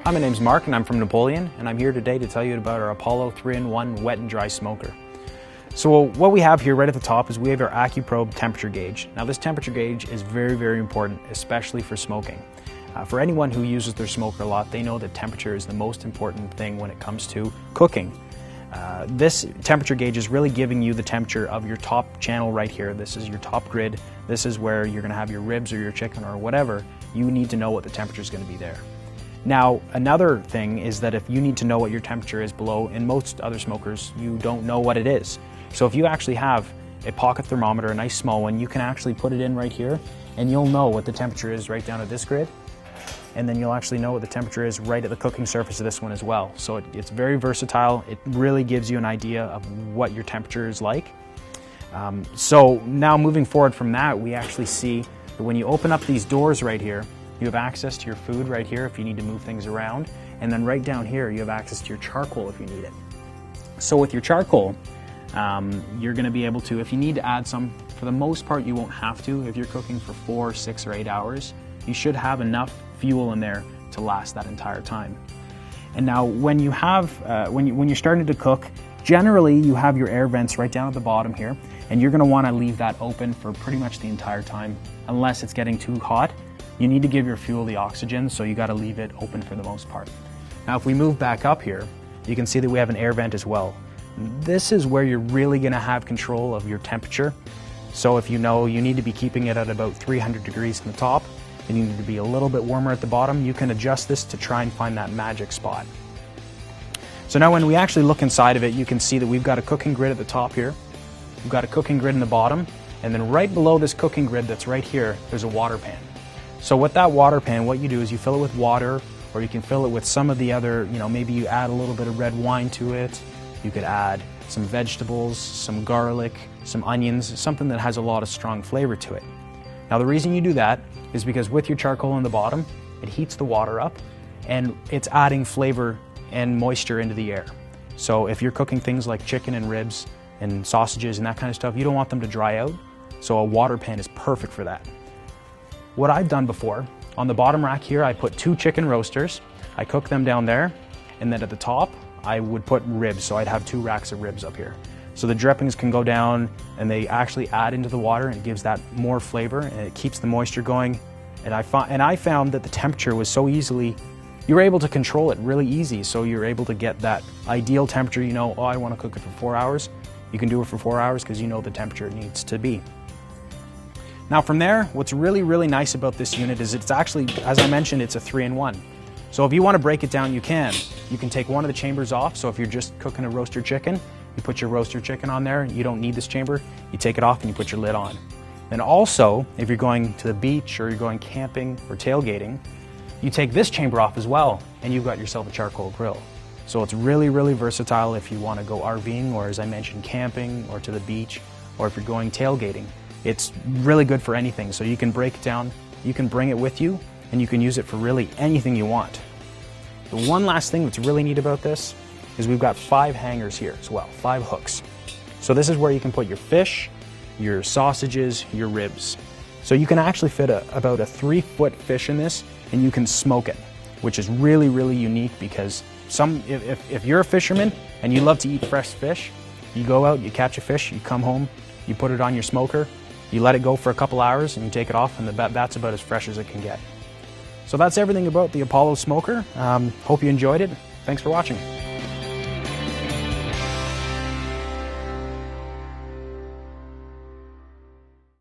Hi, my name's Mark and I'm from Napoleon, and I'm here today to tell you about our Apollo 3-in-1 wet and dry smoker. So what we have here right at the top is we have our AccuProbe temperature gauge. Now this temperature gauge is very, very important, especially for smoking. For anyone who uses their smoker a lot, they know that temperature is the most important thing when it comes to cooking. This temperature gauge is really giving you the temperature of your top channel right here. This is your top grid. This is where you're going to have your ribs or your chicken or whatever. You need to know what the temperature is going to be there. Now, another thing is that if you need to know what your temperature is below, in most other smokers, you don't know what it is. So if you actually have a pocket thermometer, a nice small one, you can actually put it in right here and you'll know what the temperature is right down at this grid. And then you'll actually know what the temperature is right at the cooking surface of this one as well. So it's very versatile. It really gives you an idea of what your temperature is like. So now moving forward from that, we actually see that when you open up these doors right here, you have access to your food right here if you need to move things around. And then right down here, you have access to your charcoal if you need it. So with your charcoal, you're going to be able to, if you need to add some, for the most part you won't have to. If you're cooking for 4, 6, or 8 hours, you should have enough fuel in there to last that entire time. And now when you have, when you're starting to cook, generally you have your air vents right down at the bottom here, and you're going to want to leave that open for pretty much the entire time, unless it's getting too hot. You need to give your fuel the oxygen, so you got to leave it open for the most part. Now if we move back up here, you can see that we have an air vent as well. This is where you're really going to have control of your temperature. So if you know you need to be keeping it at about 300 degrees in the top, and you need to be a little bit warmer at the bottom, you can adjust this to try and find that magic spot. So now when we actually look inside of it, you can see that we've got a cooking grid at the top here. We've got a cooking grid in the bottom, and then right below this cooking grid that's right here, there's a water pan. So with that water pan, what you do is you fill it with water, or you can fill it with some of the other, maybe you add a little bit of red wine to it. You could add some vegetables, some garlic, some onions, something that has a lot of strong flavor to it. Now the reason you do that is because with your charcoal in the bottom, it heats the water up and it's adding flavor and moisture into the air. So if you're cooking things like chicken and ribs and sausages and that kind of stuff, you don't want them to dry out. So a water pan is perfect for that. What I've done before, on the bottom rack here, I put 2 chicken roasters. I cook them down there, and then at the top, I would put ribs, so I'd have 2 racks of ribs up here. So the drippings can go down, and they actually add into the water, and it gives that more flavor, and it keeps the moisture going. And I found that the temperature was so easily, you were able to control it really easy, so you're able to get that ideal temperature. Oh, I want to cook it for 4 hours. You can do it for 4 hours because you know the temperature it needs to be. Now from there, what's really, really nice about this unit is it's actually, as I mentioned, it's a 3-in-1. So if you want to break it down, you can. You can take one of the chambers off, so if you're just cooking a roaster chicken, you put your roaster chicken on there, you don't need this chamber, you take it off and you put your lid on. And also, if you're going to the beach or you're going camping or tailgating, you take this chamber off as well, and you've got yourself a charcoal grill. So it's really, really versatile if you want to go RVing, or as I mentioned, camping, or to the beach, or if you're going tailgating. It's really good for anything, so you can break it down, you can bring it with you, and you can use it for really anything you want. The one last thing that's really neat about this is we've got 5 hangers here as well, 5 hooks. So this is where you can put your fish, your sausages, your ribs. So you can actually fit about a 3-foot fish in this, and you can smoke it, which is really, really unique because if you're a fisherman and you love to eat fresh fish, you go out, you catch a fish, you come home, you put it on your smoker, you let it go for a couple hours and you take it off, and that's about as fresh as it can get. So that's everything about the Apollo smoker. Hope you enjoyed it. Thanks for watching.